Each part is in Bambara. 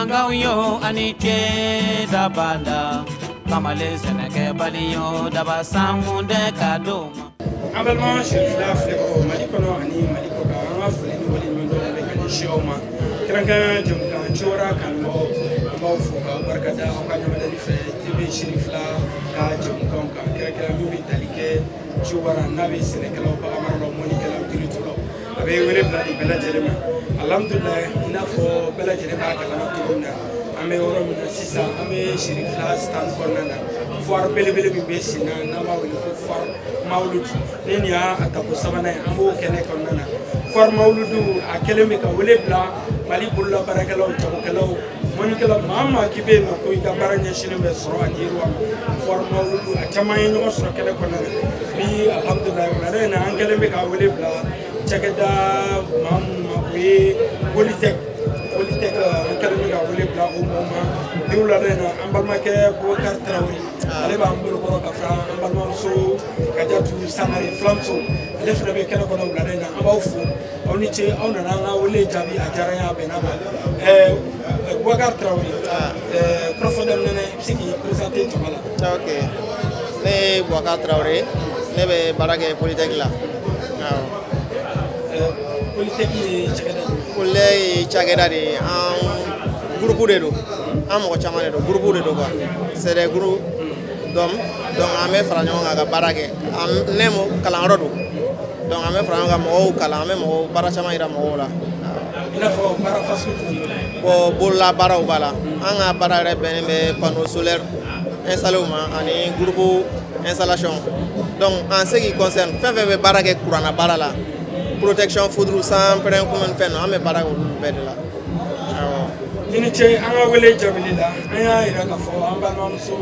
Mangayo aniche da banda Kamale seneke baliyo da basangunde kadoma Abalma shirfla Afriko malikono ani maliko ka ma fulini wali ndo le kan shioma kranga jumka chora kan mo fu ka barkada o ka nyama dali fe tibe shirfla ka jumka ka kra mi talike chora nabi senekala ba amarlo moni kala tilitulo abe wele bla di bela jerema alhamdulillah nafo bela jerema ka na tuna ame woro mi sisa ame shirfla stand corner foire belebele bi besina na ma wele ko foire mawlud nenia atako sabana ambo kene konana foire mawludu akelemi ka wele bla mali bulla barakalo tabukalo monikala mama kibe no ko ika baranya shine be soro ajiru foire mawludu atamaye no soro kene konana bi alhamdulillah wala na angelemi ka wele bla chakeda mamma we politek angelemi ka wele bla o mama diwla rena ambalma ke Bokar Traoré ale ba mbulu ko ka fra ambalma so kajatu samari flamso ale fra be kala ko no la rena abafu oni che ona na wole jabi ajara ya be na ba Bokar Traoré profondeur nene siki présenter to mala OK ne Bokar Traoré ne be barake politique la politique ni chagada kulle chagada de groupe de do amo chama de groupe de do quoi c'est des groupes donc ame franyo nga barake am nemo kala rodo donc ame franyo nga mo kala ame mo bara chama ira mo la ina fo bara fasu bo bolla bara o bala anga bara re benbe panneau solaire installé ani groupe installation donc en ce qui concerne fait barake courant bara la protection foudre sans prendre comme fait ame bara o bede la Niniche anga wele jabilila aya ira ka fo amba mamso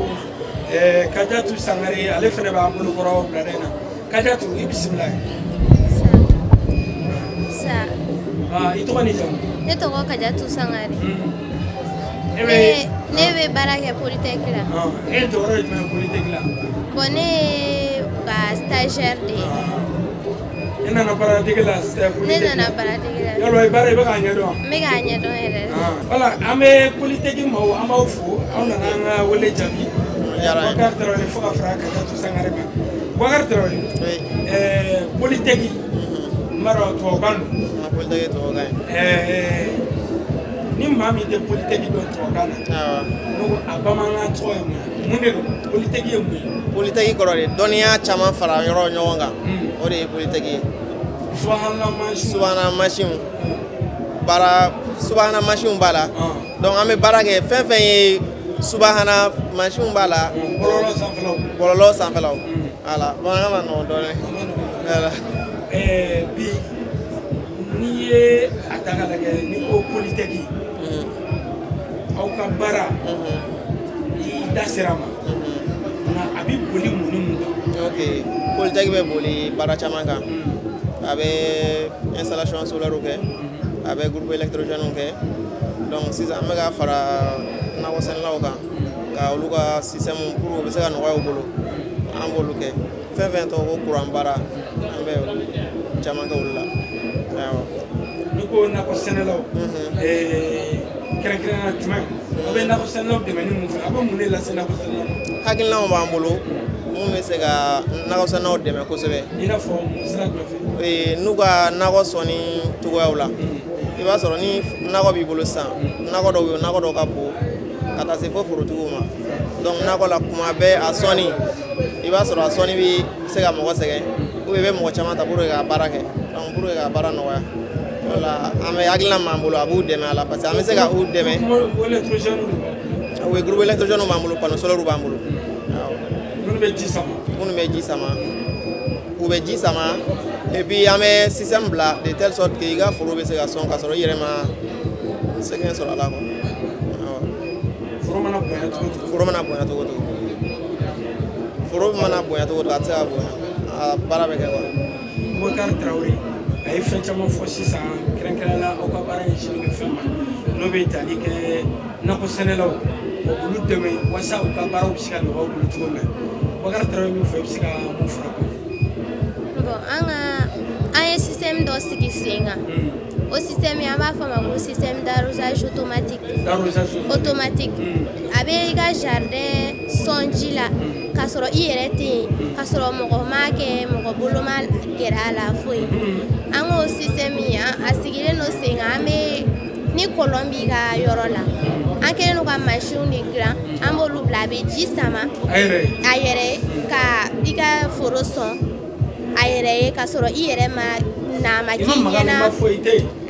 kajatu sangari ale fene ba ambulu koro bladena kajatu bismillah sa ito kani jam ito ko kajatu sangari nebe barake politique la to ro me politique la bone ka stagiaire de ina na paratique la nena na paratique la yalo ibare be ganya do me ganya do ere wala ame politique mo ama fu ona na wele jabi Bokar Traoré fo ka fra kajatu sangari ba Bokar Traoré politique maro to ganu politique to ganu ni mami de politique do to ganu no abamana to munde politique yemu politique ko re donia chama fara yoro nyonga o de politique subhana machine bara subhana machine bala donc ame barake fe subhana machine bala bololo sanfelaw ala bana no dole ala bi niye ataka lage ni ko politique au ka bara dasirama na abi boli munum OK politique be boli bara chamanga abe installation solaire OK abe groupe électrogène OK donc si ça mega fara na wosen lawga ka oluga système pour be se ka no wa bolo ambolo ke fe to ko courant bara ambe chamanga ulla ayo niko na ko senelaw kera tuma abe na ko senelaw de meni mu fa abe mu ne la senelaw ko senelaw hakil na ba ambolo mu me se ga na ko senelaw de me ko sebe ina fo musra ko fe nuga na ko soni tugo awla iba soro ni na ko bi bolo san na ko do ka bo kata se fo furu tugo ma donc na ko la kuma be a soni iba soro a soni bi se ga mo ko sege o be mo chama ta buru ga barake donc buru ga bara no wa wala ame agla mambulo abu deme ala parce ame se ga u deme we groupe électrogène mambulo pano solaire mambulo munu be ji sama u be ji sama et puis ame système bla de telle sorte que iga foro be se ga son ka soro yerema se gen soro ala ko foro mana boya to atsa bo para be ke ko Bokar Traoré ay fe chama fo sisa krenkela o ka bara shi be fema no be tali ke na ko senelaw o bulu deme wasa o ka bara o shika no o bulu tume Bokar Traoré mi fo shika mo fura bon anga ay système do sigi singa au système ya ba fama ko système d'arrosage automatique avec ga jardin sonji la ka soro irete ka soro mo ma ke mo bolo mal gera la foi ango système ya asigile no senga me ni Colombie ga yorola anke no ka machine ni grand ambolu blabe jisama ayere ka diga foroson ayere ka soro ire ma na makinyena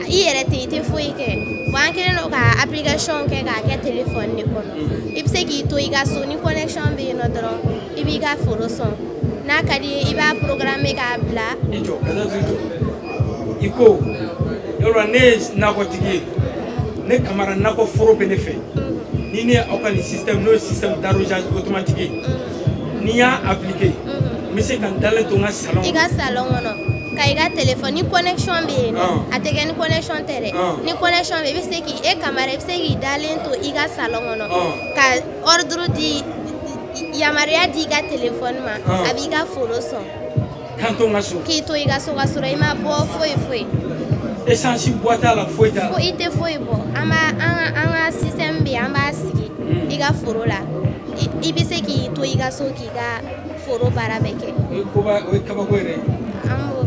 ire te foi ke wanke no ka application ke ga ke téléphone ni kono ipse ki to iga so ni connection be no dron ibiga foroson na kadi iba programmer ka bla iko yoro ne na ko tigi ne kamara na ko foro benefe ni ne aucun système d'arrosage automatique ni ya appliqué monsieur kan dalen to nga salon iga salon no ka iga téléphone ni connexion be no atege ni connexion tere ni connexion be bise ki e kamara bise ki dalen to iga salon no ka ordre di yamaria di iga téléphone ma abiga foroson kanto nga so ki to iga so gasura ima bo foi essence boîte à la foita fo ite foi bo ama système bi amba sigi iga forola ibise ki to iga so ki ga foro barabeke ko ba o kaba ko re ambo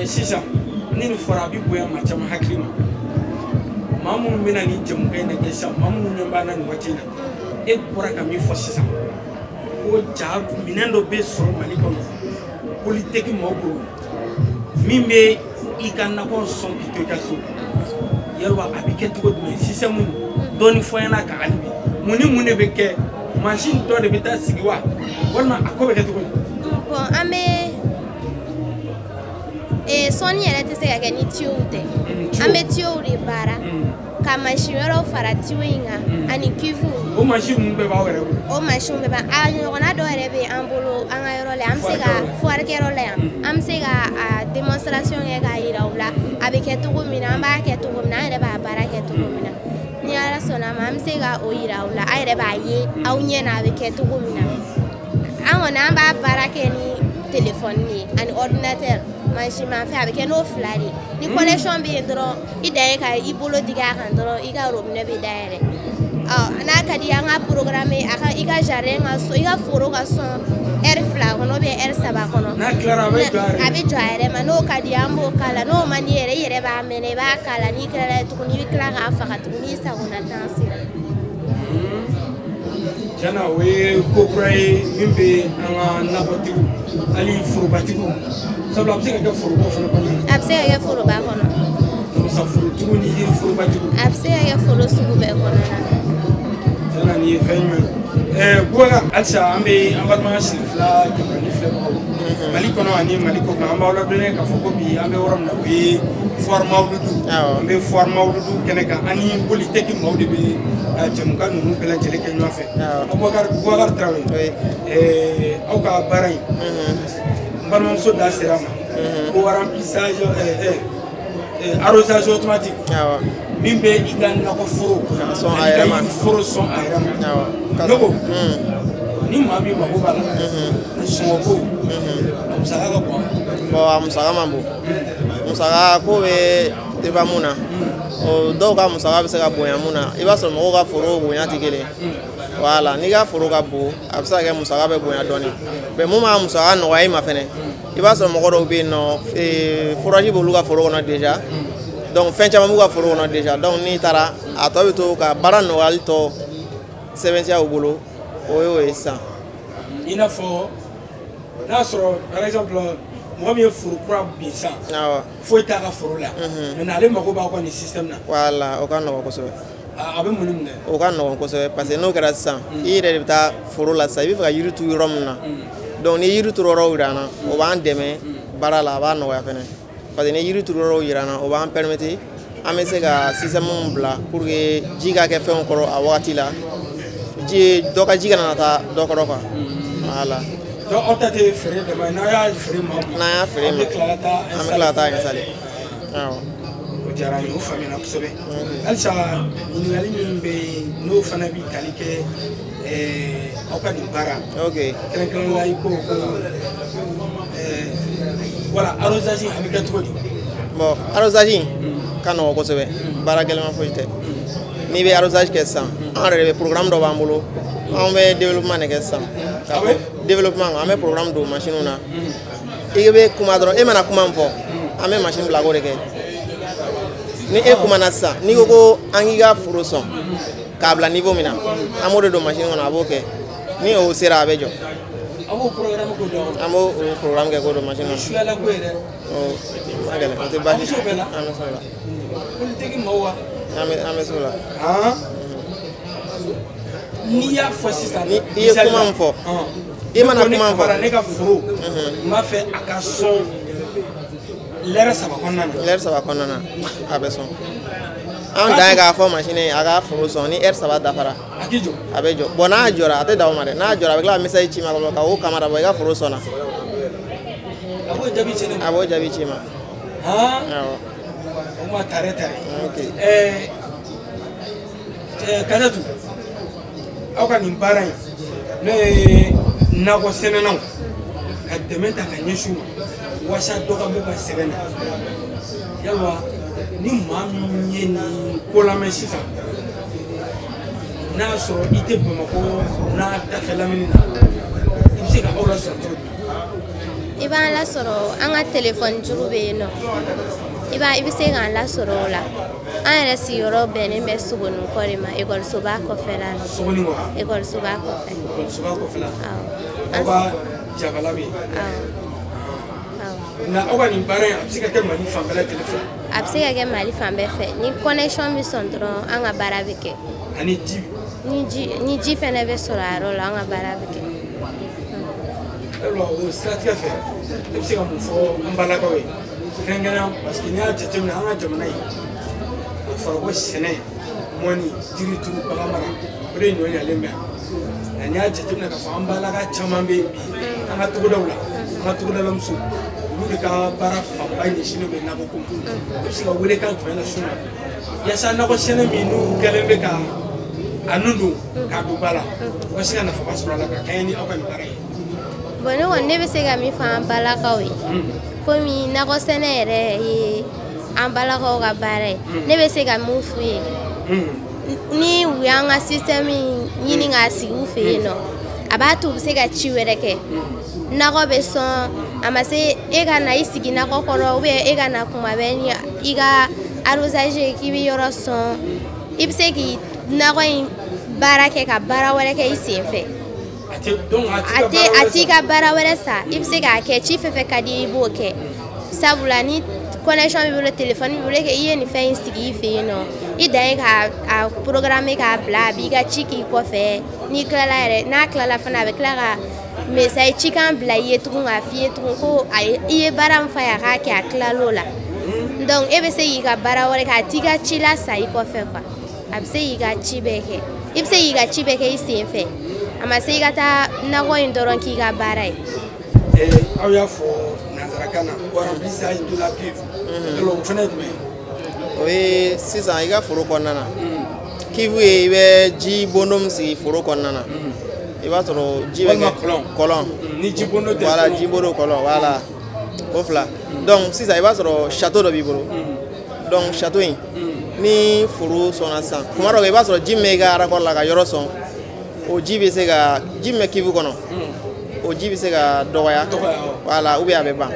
sisa ni fora bi boya ma chama haklima mamu mina ni jëm kay na kessa mamu ñu ba nan watina e pora ka mi fo sisa o ja minendo be so maliko politique mo ko mimbe ikanna ko son ki to kaso yerwa abiketu ko dum système doni foyana ka alibi muni be ke machine to de bita sigiwa wonna akobe ketu ko bon ame soni yɛrɛ tɛ se ka kɛ ni tiyow tɛ an bɛ tiyow de baara ka machine wɛrɛw fara tiyo in kan ani cuve o machine mun bɛɛ b'aw yɛrɛ bolo o machine bɛɛ b'a a ɲɔgɔnna dɔ yɛrɛ bɛ an bolo an ka yɔrɔ la an bɛ se ka foirikɛyɔrɔ la yan an bɛ se ka a démonstration kɛ k'a yira u la a bɛ kɛ cogo min na an b'a kɛ cogo min na an yɛrɛ b'a baara kɛ cogo min na ni Ala sɔnna ma an bɛ se ka o yira u la a yɛrɛ b'a ye aw ɲɛna a bɛ kɛ cogo min na an kɔni an b'a baara kɛ ni téléphone ye ani ordinateur machine ma fɛ a bɛ kɛ n'o fila de ni connexion bɛ yen dɔrɔn i dan ye ka i bolo digi a kan dɔrɔn i ka robinet bɛ dayɛlɛ n'a ka di an ka programmer a ka i ka jardin ka sɔn i ka foro ka sɔn heure fila kɔnɔ ou bien heure saba kɔnɔ n'a tilara a bɛ jɔ a yɛrɛ ma n'o ka di an b'o k'a la n'o man di yɛrɛ i yɛrɛ b'a minɛ i b'a k'a la n'i kilala tuguni i bɛ tila k'a faga tuguni i sagona tan sera tiɲɛna o ye ko kura ye min bɛ an ka nakɔtigiw hali forobatigiw sabula a bɛ se ka kɛ foroba fana kɔnɔ a bɛ se ka kɛ foroba kɔnɔ musa forotigiw ni yiri forobatigiw a bɛ se ka kɛ foro sugu bɛɛ kɔnɔ tiɲɛna nin ye fɛn ɲuman ye Boubacar halisa an bɛ an balima sigi fila jamana filɛbagaw Mali kɔnɔ ani Mali kɔ kan an b'aw ladɔnniya k'a fɔ ko bi an bɛ yɔrɔ min na o ye foire mawuludu an bɛ foire mawuludu kɛnɛ kan ani Polytechnique maaw de bɛ jamukan ninnu bɛɛ lajɛlen kɛ ɲɔgɔn fɛ Boubacar Traoré aw ka baara in n balimamuso da sera a ma ko remplissage arrosage automatique min bɛ i ka nakɔ foro foro sɔn a yɛrɛ ma ne ko ni maa min mako b'a la sɔngɔko a musaka ka bon a musaka man bon musaka ko bɛ teba mun na o dɔw ka musaka bɛ se ka bonya mun na i b'a sɔrɔ mɔgɔw ka foro bonya tɛ kelen voilà n'i ka foro ka bon a bɛ se ka kɛ musaka bɛ bonya dɔɔnin mais mun b'a musaka nɔgɔya i ma fɛnɛ i b'a sɔrɔ mɔgɔ dɔw bɛ yen nɔ fourrage b'olu ka foro kɔnɔ déjà donc fɛn caman b'u ka foro kɔnɔ déjà donc n'i taara a tɔ bɛ to ka baara nɔgɔyali tɔ sɛbɛntiya u bolo o ye o ye sisan i n'a fɔ n'a sɔrɔ par exemple mɔgɔ min ye foro kura bin sisan foyi t'a ka foro la mais ale mago b'a ka nin système na voilà o ka nɔgɔn kosɛbɛ a bɛ mun ni mun kɛ o ka nɔgɔn kosɛbɛ parce que n'o kɛra sisan i yɛrɛ de bɛ taa foro la sisan i bɛ fɛ ka yiri turu yɔrɔ min na donc ni yiri turu yɔrɔw jira an na o b'an dɛmɛ baara la a b'a nɔgɔya fɛnɛ parce que ni yiri turu yɔrɔw jira an na o b'an permettre an bɛ se ka système bila pour que ji ka kɛ fɛnw kɔrɔ a wagati la dɔ ka ji kana na taa dɔ kɔrɔ quoi voilà donc aw ta tɛ feere dama ye n'a y'a feere maa ma n'an y'a feere ma an bɛ tila ka taa installer awɔ o diyara n ye o faamuyana kosɛbɛ halisa ɲininkali min bɛ yen n'o fana bɛ tali kɛ aw ka nin baara ok kɛrɛnkɛrɛnnenya la i ko voilà arrosage avec la trop bon arrosage ka no ko sebe bara gelma foite ni be arrosage ke sam en rebe programme do bambulo on be développement ke sam développement on be programme do machine na igebe kuma dro e mana kuma mfo ame machine blago de ke ni e kuma na sa ni go angiga furoson kabla niveau mina amore do machine on aboke ni o sera abejo amo programme ko do amo programme ke ko do machine on shuala ko ere oh magale on te baji amo sola politique mawa ame sola ah ni ya fasista ni e kuma mfo e mana kuma mfo ne ka furo ma fait akason l'air ça va konnana abeson an da ga fo machine aga furo son ni air ça va dafara akijo abejo bona jora ate dawo mare na jora begla message chima ko ka o camera boy ga furo sona abo jabi chima ha awo o ma tare okay kadatu awka ni bara ne na ko senena ka dementa ka nyeshu wasa doka mo ka serena yawa ni mamye ni kola mesisa na so ite bama ko na tafela minina ibse ka ola so iba la soro anga telephone jurube no iba ibse ga la soro la an resi yoro bene me subonu korima egol suba ko fela subonu egol suba ko fela aba jabalabi na awa ni bare absika ke mali fambela telephone absika ke mali fambe fe ni connection mi sondro anga barabike ani ji ni ji fene be soraro la anga barabike elo o strategy fe absika mu fo ambala ko we kengena parce que ni a tete na anga jamana yi foro ko sene moni jiri tu bagamara bre no ya lemba na ni a tete na ka fo ambala ka chamambe bi anga tugudawla anga tugudawla msu ka bara famba ni shino be na ko sika wele kan tuna shuna ya sana ko sene minu kelembe ka anundu ka dubala ko sika na fa basura la ka kayni o kan bare bono wonne be sega mi fa bala ka wi ko mi na ko sene re ambala ko ga bare ne be sega mu fu ni wianga system ni nga si u fe no abatu be sega chiwereke na go be so amase ega na isigi na kokoro we ega na kuma beni iga arusage kibi yoro son ibsegi na go barake ka bara wala ke isefe ati ka bara wala sa ibsega ke chief fe kadi boke sabulani connection bi le téléphone bi le ke yeni fe istigi fe no idai ka a programme ka bla bi ga chiki ko fe ni kala re na kala fana be kala mais ça est chikan blaye tout a fié tout ko ay baram fa ya ka ke akla lola donc ebe se yiga bara wore ka tiga chila sai ko fe fa abse yiga chibeke ibse yiga chibeke isi fe ama se yiga ta na go indoron ki ga bara aw ya fo nazarakana ko remplissage de la cuve lo fenêtre mais oui si ça yiga foro konnana kivu e ji bonum si foro konnana il va trop colon ni jibono de voilà jibono colon voilà ofla donc si ça il va trop château de bibolo donc château ni furu sona san kuma ro il va trop jimega rakol la ga yoro son o jibe se ga jimme kivu kono o jibe se ga doya voilà ou bien beba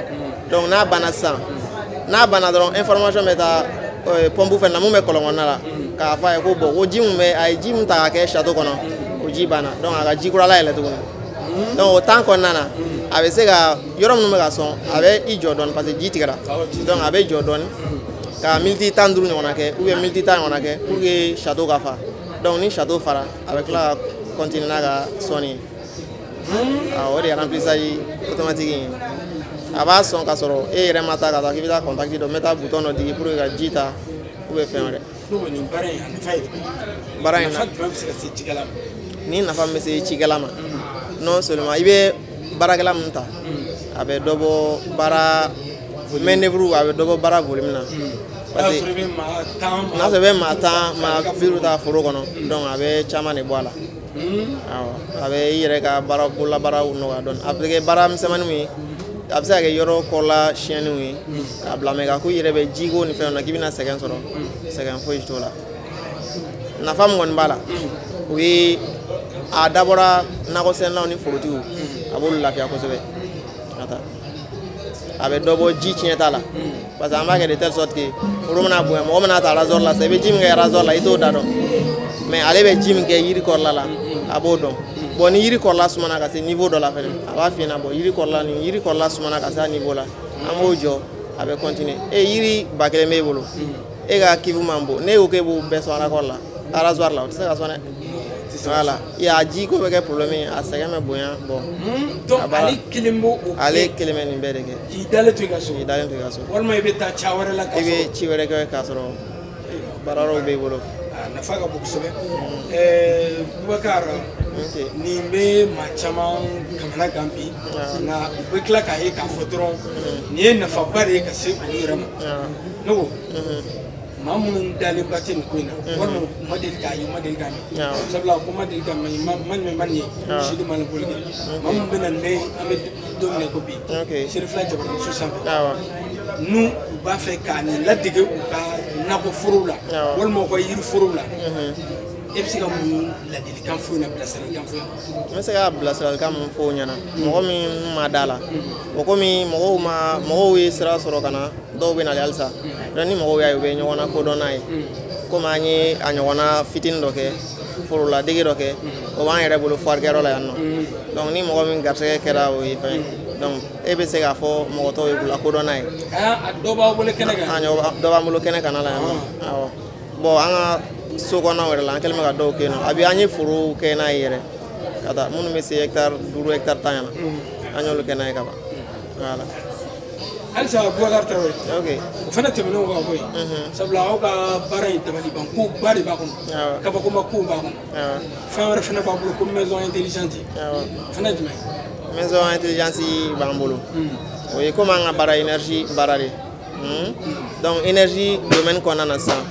donc na bana san na bana donc information meta pombu fe na mu me colon na la ka fa ko bo o jimu me ay jimu ta ke château kono jibana donc aga jikura la ele tukuna donc autant qu'on nana avec ce gars yorom no mega son avec i Jordan parce que jitigara donc avec Jordan ka militi tandru ni onake ou bien militi tan onake pour que château gafa donc ni château fara avec la continue naga soni ah ori remplissage automatique aba son ka soro e remata ka ta kibita contact do meta bouton no digi pour que jita ou bien faire no ni bare an fay bara na fa ni nafa mese chigalama non seulement ibe barakala munta abe dobo bara menevru abe dobo bara volume na parce que na se be mata ma firuta foro kono donc abe chama ne boala awa abe yere ka bara bola bara no don après bara msemanu mi a bɛ se ka kɛ yɔrɔ kɔla siɲɛniw ye k'a bila mɛ k'a ko i yɛrɛ bɛ jiko ni fɛnw na k'i bɛna sɛgɛn sɔrɔ sɛgɛn foyi t'o la nafa min kɔni b'a la o ye a dabɔra nakɔsɛnɛlaw ni forotigiw a b'olu lafiya kosɛbɛ ka taa a bɛ dɔ bɔ ji tiɲɛ t'a la parce que an b'a kɛ de telle sorte que foro mana bonya mɔgɔ mana ta rasoir la sisan i bɛ ji min kɛ rasoir la i t'o da dɔn mais ale bɛ ji min kɛ yiri kɔrɔla la a b'o dɔn bon ni yiri kɔrɔla sumana ka se niveau dɔ la fɛnɛ a b'a f'i ɲɛna bon yiri kɔrɔla sumana ka se a niveau la an b'o jɔ a bɛ continuer yiri 1000 b'e bolo e ka kivu man bon ne y'o k'e b'o bɛɛ sɔn rasoir la o tɛ se ka sɔn dɛ voilà a ji ko bɛ kɛ problème ye a sɛgɛn bɛ bonya bon donc ale kelen b'o ale kelen bɛ nin bɛɛ de kɛ k'i dalen to i ka so walima i bɛ taa ca wɛrɛ la i bɛ ci wɛrɛ kɛ k'a sɔrɔ baara wɛrɛw b'i bolo nafa ka bon kosɛbɛ Bubakar nin bɛ maa caman kamana gan bi nka u bɛ tila k'a ye k'a fɔ dɔrɔn nin ye nafaba de ye ka se olu yɛrɛ ma ne ko maa minnu dalen ba tɛ nin ko in na walima u ma deli k'a ye u ma deli k'a mɛn sabula ko ma deli k'a mɛn ma ɲuman ma nin ye sidi ma nin bolo kɛ maa minnu bɛ na ne an bɛ don min na ko bi serifila jabaramuso sanfɛ n'u u b'a fɛ k'a nin ladege u ka nakɔ forow la walima u ka yiri forow la e bɛ se ka mun ladilikan f'u ɲɛna bilasiralikan f'u ɲɛna n bɛ se ka bilasiralikan mun f'u ɲɛna mɔgɔ min ma da la o komi mɔgɔw ye sira sɔrɔ ka na dɔw bɛ na halisa ni mɔgɔw y'a ye u bɛ ɲɔgɔn na kodɔn n'a ye komi an ye a ɲɔgɔnna fitinin dɔ kɛ foroladege dɔ kɛ o b'an yɛrɛ bolo fuwarikɛyɔrɔ la yan nɔ donc ni mɔgɔ min garisɛgɛ kɛra o ye fɛn donc e bɛ se k'a fɔ mɔgɔ tɔw ye k'u la kodɔn n'a ye dɔ b'aw bolo kɛnɛ kan dɔ b'an bolo kɛnɛ kan la yan nɔ awɔ bon an ka so kɔnɔnaw yɛrɛ la an kɛlen bɛ ka dɔw kɛ yen nɔ a bɛ an ye forow kɛ n'a ye yɛrɛ ka taa minnu bɛ se hectare 5 hectare 10 ɲɛna an y'olu kɛ n'a ye ka ban voilà halisa Bubakar Tarawele o fana tɛmɛnen ka bɔ yen sabula aw ka baara in dabaliban koba de b'a kɔnɔ kabakoma kow b'a kɔnɔ fɛn wɛrɛ fana b'a bolo ko maison intelligente fana jumɛn maison intelligente b'an bolo o ye komi an ka baara énergie baara de donc énergie domaine kɔnɔna na sisan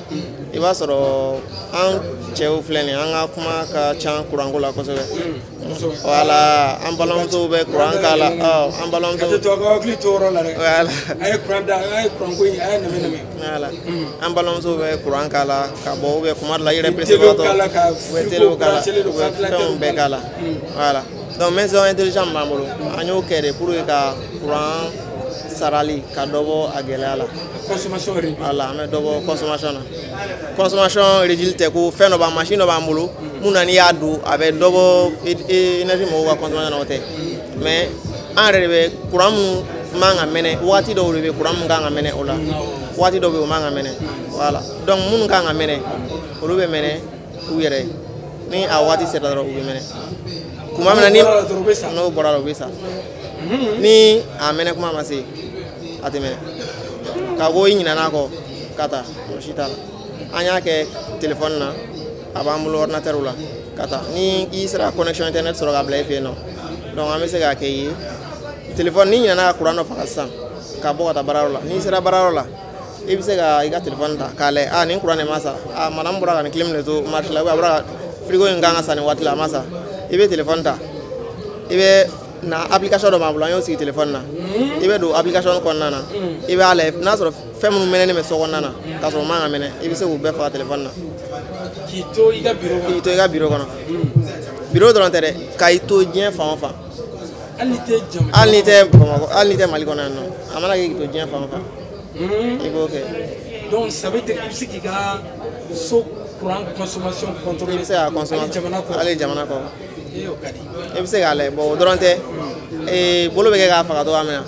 i b'a sɔrɔ an cɛw filɛ nin ye an ka kuma ka ca kuranko la kosɛbɛ voilà an balimamusow bɛ kuran k'a la an balimamusow hakili to yɔrɔ la dɛ a ye kuran da a ye kuranko in a ye nɛmɛ voilà an balimamusow bɛ kuran k'a la ka bɔ ou bien kuma dɔ la i yɛrɛ percevatɔ u bɛ telew k'a la u bɛ fɛnw bɛɛ k'a la voilà donc maison intelligente b'an bolo an y'o kɛ de pour que ka kuran sarali ka dɔ bɔ a gɛlɛya la consommation réduite voilà an bɛ dɔ bɔ consommation na consommation réduite tɛ ko fɛn dɔ b'an machine dɔ b'an bolo mun na n'i y'a don a bɛ dɔ bɔ énergie mɔgɔw ka consommation na o tɛ mais an yɛrɛ de bɛ courant mun man ka mɛnɛ waati dɔw de bɛ courant mun kan ka mɛnɛ o la waati dɔw bɛ o man ka mɛnɛ voilà donc minnu kan ka mɛnɛ olu bɛ mɛnɛ u yɛrɛ ni a waati sera dɔrɔn u bɛ mɛnɛ kuma min na n'o bɔra la o bɛ sa ni a mɛnɛ kuma ma se a tɛ mɛnɛ ka ko i ɲinɛna kɔ ka taa o si t'a la an y'a kɛ téléphone na a b'an bolo ordinateur la ka taa ni i sera connexion internet sɔrɔ ka bila i fɛ yen nɔ donc an bɛ se k'a kɛ i ye téléphone ni ɲinɛna ka courant dɔ faga sisan ka bɔ ka taa baarayɔrɔ la n'i sera baarayɔrɔ la i bɛ se ka i ka téléphone ta k'a lajɛ nin courant de ma sa madame bɔra ka nin clim de to marché la ou bien a bɔra ka frigo in kan ka sa nin waati la a ma sa i bɛ téléphone ta i bɛ na application dɔ b'an bolo an y'o sigi téléphone na i bɛ don application kɔnɔna na i b'a lajɛ n'a sɔrɔ fɛn minnu mɛnɛnen bɛ so kɔnɔna na k'a sɔrɔ o man ka mɛnɛ i bɛ se k'u bɛɛ faga téléphone na k'i to i ka bureau kɔnɔ bureau dɔrɔn tɛ dɛ ka i to diɲɛ fan o fan hali n'i tɛ Bamakɔ hali n'i tɛ Mali kɔnɔ yan nɔ a mana kɛ k'i to diɲɛ fan o fan i b'o kɛ donc ça veut dire i bɛ se k'i ka so courant consommation contrôler i bɛ se k'a consommation hali jamana kɔ i bɛ se k'a lajɛ bon o dɔrɔn tɛ bolo bɛ kɛ k'a faga cogoya min na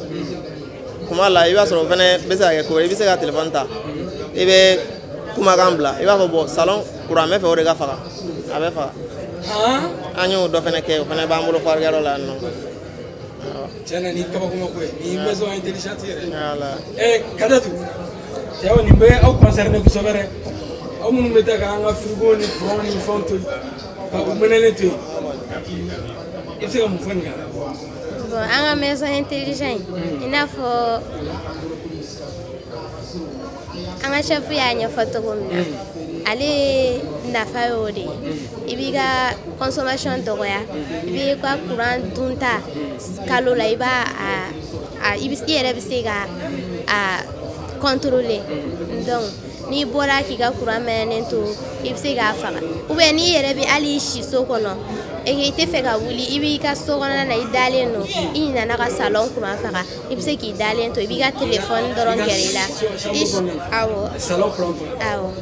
kuma la i b'a sɔrɔ o fɛnɛ bɛ se ka kɛ ko i bɛ se ka téléphone ta i bɛ kumakan bila i b'a fɔ bon salon courant bɛ fɛ o de ka faga a bɛ faga an y'o dɔ fɛnɛ kɛ o fɛnɛ b'an bolo fuwarikɛyɔrɔ la yan nɔ tiɲɛna ni kabakoma ko ye ni maison intelligente yɛrɛ Kadatu cɛw nin bɛ aw concerné kosɛbɛ dɛ aw minnu bɛ taa k'an ka frigo ni courant ni fɛnw to yen ka u mɛnɛlen to yen i bɛ se ka mun fɔ nin kan bon an ka maison intelligent i n'a fɔ an ka chef y'a ɲɛfɔ cogo min na ale nafa y'o de ye i b'i ka consommation dɔgɔya i b'i ka courant dunta kalo la i b'a i yɛrɛ bɛ se ka a contrôler donc n'i bɔra k'i ka courant mɛnɛnen to i bɛ se k'a faga ou bien n'i yɛrɛ bɛ hali si so kɔnɔ i tɛ fɛ ka wuli i b'i ka so kɔnɔna na i dalen don i ɲinɛna ka salon courant faga i bɛ se k'i dalen to i b'i ka téléphone dɔrɔn gɛrɛ i la awɔ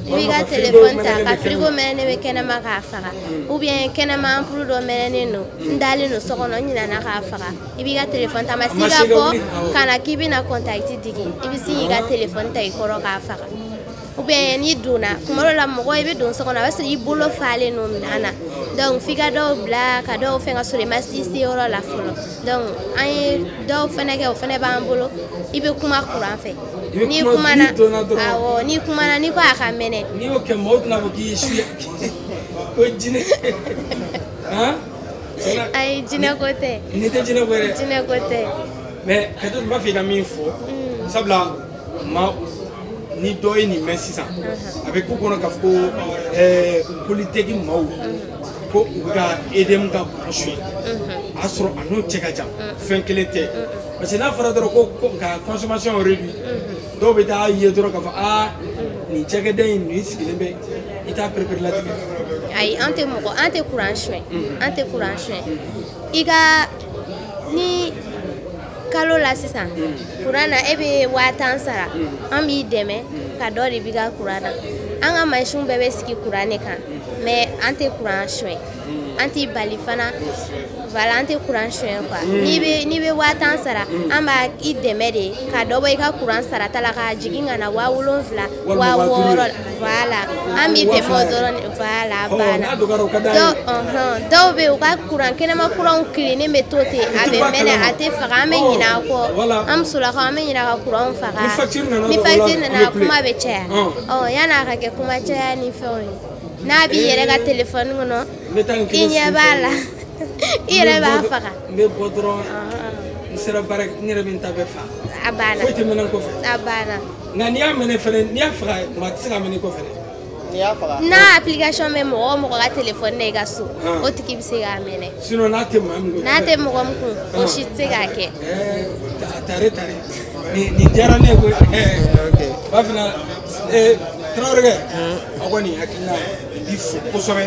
i b'i ka téléphone ta ka frigo mɛnɛnen bɛ kɛnɛma k'a faga ou bien kɛnɛma ampoule dɔ mɛnɛnen don n dalen don so kɔnɔ n ɲinɛna k'a faga i b'i ka téléphone ta masi ka bɔ ka na k'i bɛna contact digi i bɛ se k'i ka téléphone ta i kɔrɔ k'a faga ou bien n'i donna kuma dɔ la mɔgɔ i bɛ don so kɔnɔ a b'a sɔrɔ i bolo falen don minɛn na donc f'i ka dɔw bila ka dɔw fɛn ka sɔrɔ i ma se yɔrɔ la fɔlɔ donc an ye dɔw fɛnɛ kɛ o fɛnɛ b'an bolo i bɛ kuma courant fɛ n'i kumana awɔ n'i kumana n'i ko a ka mɛnɛ n'i y'o kɛ mɔgɔw tɛna fɔ k'i ye suya ko jinɛ ayi jinɛ ko tɛ nin tɛ jinɛ ko yɛrɛ jinɛ ko tɛ mais ka to n b'a fɛ i ka min fɔ sabula ni dɔ ye nin mɛn sisan a bɛ k'u kɔnɔ k'a fɔ ko politiki maaw ko u bɛ ka EDM ka courant suɲɛ a sɔrɔ a n'o cɛ ka jan fɛn kelen tɛ parce que n'a fɔra dɔrɔn ko ka consommation réduit dɔw bɛ taa ye dɔrɔn k'a fɔ nin cakɛda in nin sigilen bɛ i t'a perepere latigɛ ayi an tɛ courant suɲɛ an tɛ courant suɲɛ i ka ni kalo la sisan courant na e bɛ 1000 sara an b'i dɛmɛ ka dɔ de b'i ka courant na an ka machine bɛɛ bɛ sigi courant de kan mais an tɛ courant suɲɛ an t'i bali fana voilà an tɛ courant suɲɛ quoi n'i bɛ 1000 sara an b'a i dɛmɛ de ka dɔ bɔ i ka courant sarata la ka jigin ka na 7000 6000 voilà an b'i dɛmɛ o dɔrɔn voilà a banna dɔw bɛ yen u ka courant kɛnɛma courant kilennen bɛ to ten a bɛ mɛnɛ a tɛ faga an bɛ ɲinɛ a kɔ an musolakaw an bɛ ɲinɛ ka courant faga ni facture nana kuma bɛ caya yanni a ka kɛ kuma caya ni fɛnw ye n'a b'i yɛrɛ ka téléphone kɔnɔ i ɲɛ b'a la i yɛrɛ b'a faga n bɛ bɔ dɔrɔn n sera baara n yɛrɛ bɛ n ta bɛɛ faga a banna foyi tɛ mɛnɛ kɔfɛ a banna nka n'i y'a mɛnɛ fɛnɛ n'i y'a faga maa tɛ se ka mɛnɛ kɔfɛ dɛ n'i y'a faga n'a application bɛ mɔgɔ o mɔgɔ ka téléphone na i ka so o tigi bɛ se k'a mɛnɛ sinon n'a tɛ maa min kun n'a tɛ mɔgɔ min kun o si tɛ se k'a kɛ tare nin diyara ne ye koyi b'a fana Traoré a kɔni hakilina bi fo kosɛbɛ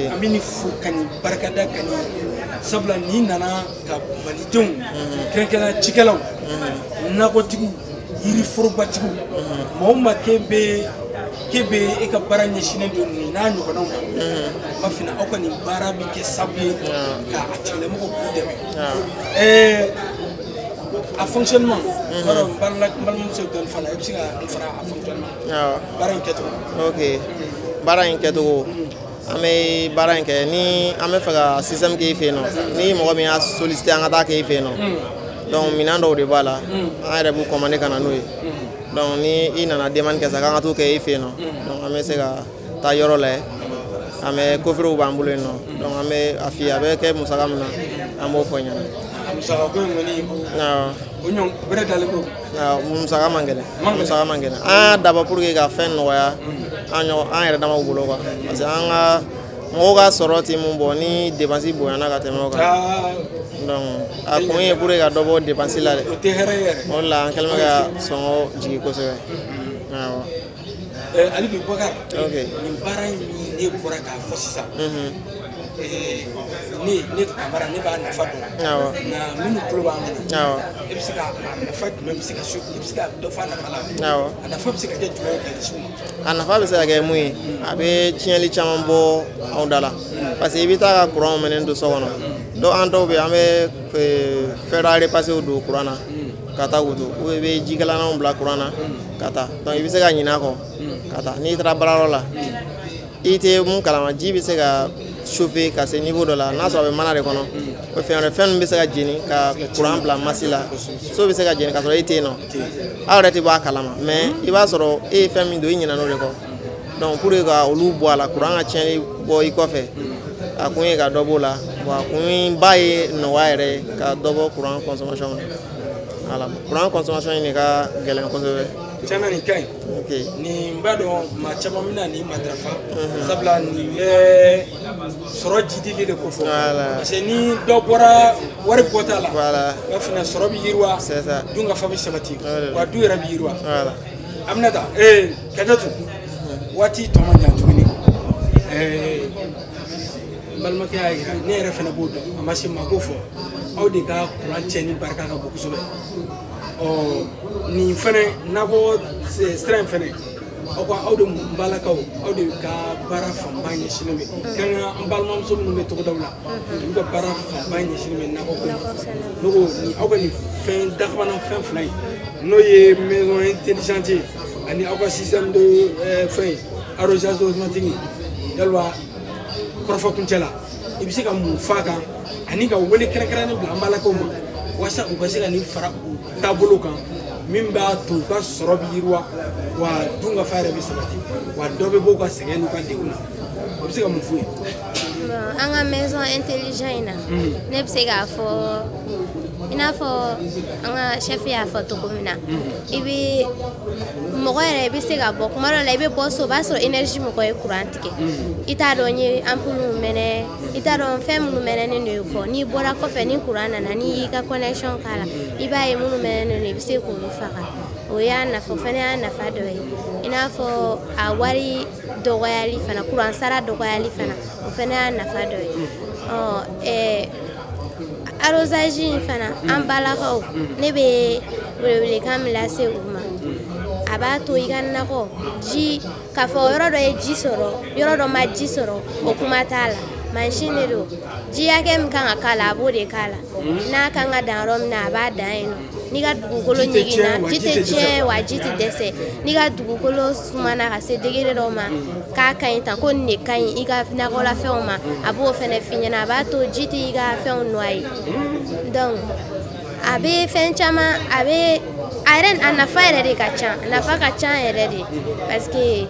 an bɛ nin fo ka nin barikada ka nin sabula n'i nana ka malidenw kɛrɛnkɛrɛnnenya cikɛlaw nakɔtigiw yiriforobatigiw mɔgɔ ma k'e bɛ e ka baara ɲɛsinnen don nin n'a ɲɔgɔnnaw ma ma fina aw ka nin baara bɛ kɛ sababu ye ka a tigilamɔgɔw k'u dɛmɛ a fonctionnement balimamuso dɔɔni fana i bɛ se ka n fara a fonctionnement baara in kɛcogo ok baara in kɛcogo an bɛ baara in kɛ ni an bɛ fɛ ka système kɛ i fɛ yen nɔ ni mɔgɔ min y'a sollicité an ka taa kɛ i fɛ yen nɔ donc minɛn dɔw de b'a la an yɛrɛ b'u commandé ka na n'o ye donc ni i nana demande kɛ sa k'an ka t'o kɛ i fɛ yen nɔ donc an bɛ se ka taa yɔrɔ lajɛ an bɛ coffrew b'an bolo yen nɔ donc an bɛ a f'i ye a bɛ kɛ musaka min na an b'o fɔ ɲɛna musaka ko in kɔni o ɲɔgɔn bɛrɛ dalen ko musaka man gɛlɛn musaka man gɛlɛn an y'a dabɔ pour que ka fɛn nɔgɔya an yɛrɛ damaw bolo quoi parce que an ka mɔgɔw ka sɔrɔ tɛ mun bɔ ni dépense bonyana ka tɛmɛ o kan donc a kun ye pour que ka dɔ bɔ dépense la dɛ o tɛ hɛrɛ yɛrɛ o de la an kɛlen bɛ ka sɔngɔ jigin kosɛbɛ awɔ ali bi Bukar ok nin baara in min ne bɔra k'a fɔ sisan ne kamara ne b'a nafa dɔn nka minnu tulo b'an kɔnɔ e bɛ se ka a nafa jumɛn bɛ se ka i bɛ se ka dɔ fɔ a nafa la a nafa bɛ se ka kɛ jumɛn ye ka ɲɛsin ma a nafa bɛ se ka kɛ mun ye a bɛ tiɲɛli caman bɔ anw da la parce que i bɛ taa ka courant mɛnɛ don so kɔnɔ an dɔw bɛ yen an bɛ fɛɛrɛ repasser don courant na ka taa wuto ou i bɛ jikalanw bila courant na ka taa donc i bɛ se ka ɲinɛ a kɔ ka taa n'i taara baarayɔrɔ la i tɛ mun kalama ji bɛ se ka chauffer ka se niveau dɔ la n'a sɔrɔ a bɛ mana de kɔnɔ o fɛn ninnu bɛ se ka jeni ka courant bila masi la so bɛ se ka jeni ka sɔrɔ e tɛ yen nɔ aw yɛrɛ tɛ bɔ a kalama mais i b'a sɔrɔ e ye fɛn min don i ɲinɛna o de kɔ donc pour que ka olu bɔ a la courant ka tiɲɛli bɔ i kɔfɛ a kun ye ka dɔ b'o la bon a kun ba ye nɔgɔya yɛrɛ ye ka dɔ bɔ courant consommation na voilà courant consommation in de ka gɛlɛn kosɛbɛ Chana ni kai. Okay. Ni mbado machama mina ni matrafa. Sabla ni soro jidi de ko fo. Parce que ni do bora wari kota la. Voilà. Ba fina soro bi yirwa. C'est ça. Dunga fa bi sabati. Wa du yera bi yirwa. Voilà. Amnata kadatu. Wati to manya tugini. Balma ke ay ne yera fina bodo. Amasi magofo. Awde ka kuran cheni barka ka boku sobe. Ni fene nabo strength fene akwa awde mbalakaw awde ka bara fambanye shinome kan ambalmam so nume to dawla ni ka bara fambanye shinome nako ko logo ni awga ni fin dakwana fin fly no ye maison intelligente ani awga système de fin arrosage automatique dalwa profokun tela ibisi ka mu faka ani ka wele krakra ni ambalakaw ma wasa ubasika ni fara tabolo kan min b'a to ka sɔrɔ bi yiriwa wa dun ka fa yɛrɛ bɛ sabati wa dɔ bɛ bɔ ka sɛgɛn n'u ka degun na o bɛ se ka mun f'u ye. An ka maison intelligent in na ne bɛ se k'a fɔ i n'a fɔ an ka chef y'a fɔ cogo min na i bɛ mɔgɔ yɛrɛ i bɛ se ka bɔ kuma dɔ la i bɛ bɔ so o b'a sɔrɔ énergie mɔgɔ ye courant tigɛ i t'a dɔn n ye ampoule mɛnɛ i t'a dɔn fɛn minnu mɛnɛnen don i kɔ n'i bɔra kɔfɛ ni courant nana n'i y'i ka connexion k'a la i b'a ye minnu mɛnɛnen don i bɛ se k'olu faga o y'a nafa o fana y'a nafa dɔ ye i n'a fɔ a wari dɔgɔyali fana courant sara dɔgɔyali fana o fana y'a nafa dɔ ye arrosage in fana an balakaw ne bɛ welewelekan min lase u ma a b'a to i ka nakɔ ji k'a fɔ yɔrɔ dɔ ye ji sɔrɔ yɔrɔ dɔ ma ji sɔrɔ o kuma t'a la mansin de don ji hakɛ min kan ka k'a la a b'o de k'a la n'a kan ka dan yɔrɔ min na a b'a dan yen nɔ n'i ka dugukolo ɲiginna ji tɛ tiɲɛ wa ji tɛ dɛsɛ n'i ka dugukolo sumana ka se degré dɔ ma k'a ka ɲi tan ko nin de ka ɲi i ka nakɔlafɛnw ma a b'o fana f'i ɲɛna a b'a to ji tɛ i ka fɛnw noyé donc a bɛ fɛn caman a bɛ a yɛrɛ a nafa yɛrɛ de ka ca a nafa ka ca yɛrɛ de parce que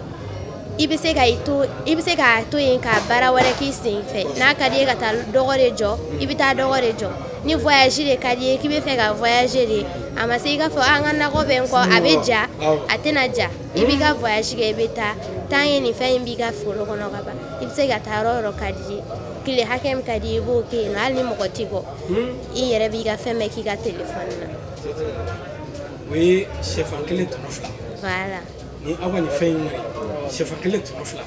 i bɛ se k'a to yen ka baara wɛrɛ k'i sen fɛ n'a ka di ye ka taa dɔgɔ de jɔ i bɛ taa dɔgɔ de jɔ ni voyage de ka di ye k'i bɛ fɛ ka voyage de a ma se i k'a fɔ an ka nakɔ bɛ n kɔ a bɛ ja a tɛna ja i b'i ka voyage kɛ i bɛ taa tant que nin fɛn in b'i ka foro kɔnɔ ka ban i bɛ se ka taa yɔrɔ yɔrɔ ka di ye tile hakɛ min ka di ye i b'o kɛ yen nɔ hali ni mɔgɔ t'i kɔ i yɛrɛ b'i ka fɛn bɛɛ k'i ka téléphone na. O ye sɛfan kelen tɔnɔ fila. Voilà. Ni aw ka nin fɛn in wari sɛfan kelen tɔnɔ fila.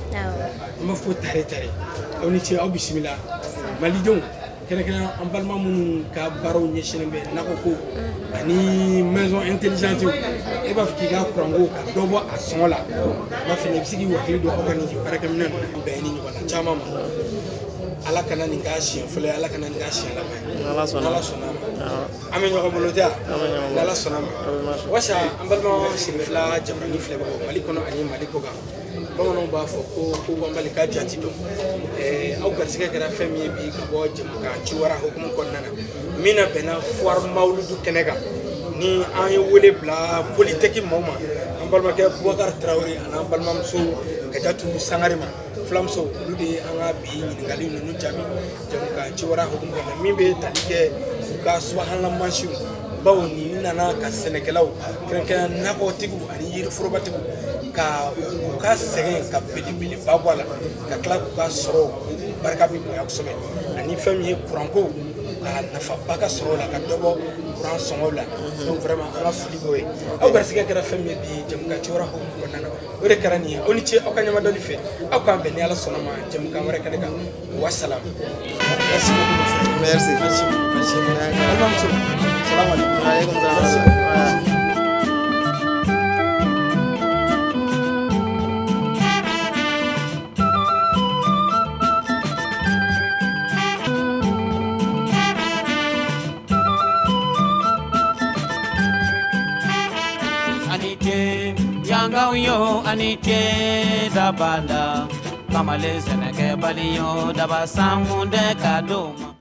An b'a fɔ tare tare aw ni ce aw bisimila malidenw kɛrɛnkɛrɛn an balima minnu ka baaraw ɲɛsinnen bɛ nakɔ ko ani maison intelligente e b'a fɔ k'i ka kuranko ka dɔ bɔ a sɔngɔ la n b'a fɛ i bɛ se k'i hakili don aw ka nin baarakɛminɛn ninnu bɛɛ ni ɲɔgɔn na caman ma ala kana nin k'a siɲɛ fɔlɔ ye ala kana nin k'a siɲɛ laban ye ala sɔnna ma an bɛ ɲɔgɔn bolo tɛ yan ni ala sɔnna ma wasa an balima sigi fila jamananin filɛ bɔ mali kɔnɔ ani mali kɔ kan bamananw b'a fɔ ko banbali k'a jati dɔn aw garisigɛ kɛra fɛn min ye bi ka bɔ jamukan ciwara hukumu kɔnɔna na min na bɛnna foire mawuludu kɛnɛ kan ni an ye wele bila polytechnique maaw ma an balimakɛ Bubakari Tarawele ani an balimamuso Kajatu Sangare ma fulamuso olu de ye an ka bi ɲininkali ninnu jaabi jamukan ciwara hukumu kɔnɔna min bɛ tali kɛ u ka subahana mansinw bawo ni nana ka sɛnɛkɛlaw kɛrɛnkɛrɛn nakɔtigiw ani yiriforobatigi ka u ka sɛgɛn ka belebeleba bɔ a la ka tila k'u ka sɔrɔ barika bɛ bonya kosɛbɛ ani fɛn min ye kuranko ka nafaba ka sɔrɔ la ka dɔ bɔ kuran sɔngɔw la donc vraiment an ka foli b'o ye aw garisigɛ kɛra fɛn min ye bi jamukan ciwara hukumu kɔnɔna na o de kɛra nin ye aw ni ce aw ka ɲamadɔli fɛ aw k'an bɛn ni ala sɔnna ma jamukan wɛrɛ kɛnɛ kan wasalam merci beaucoup mon frère merci merci balimamuso salamu aleykum aleykum salaam. Yo anite da banda kamale seneke baliyo daba sangunde kadoma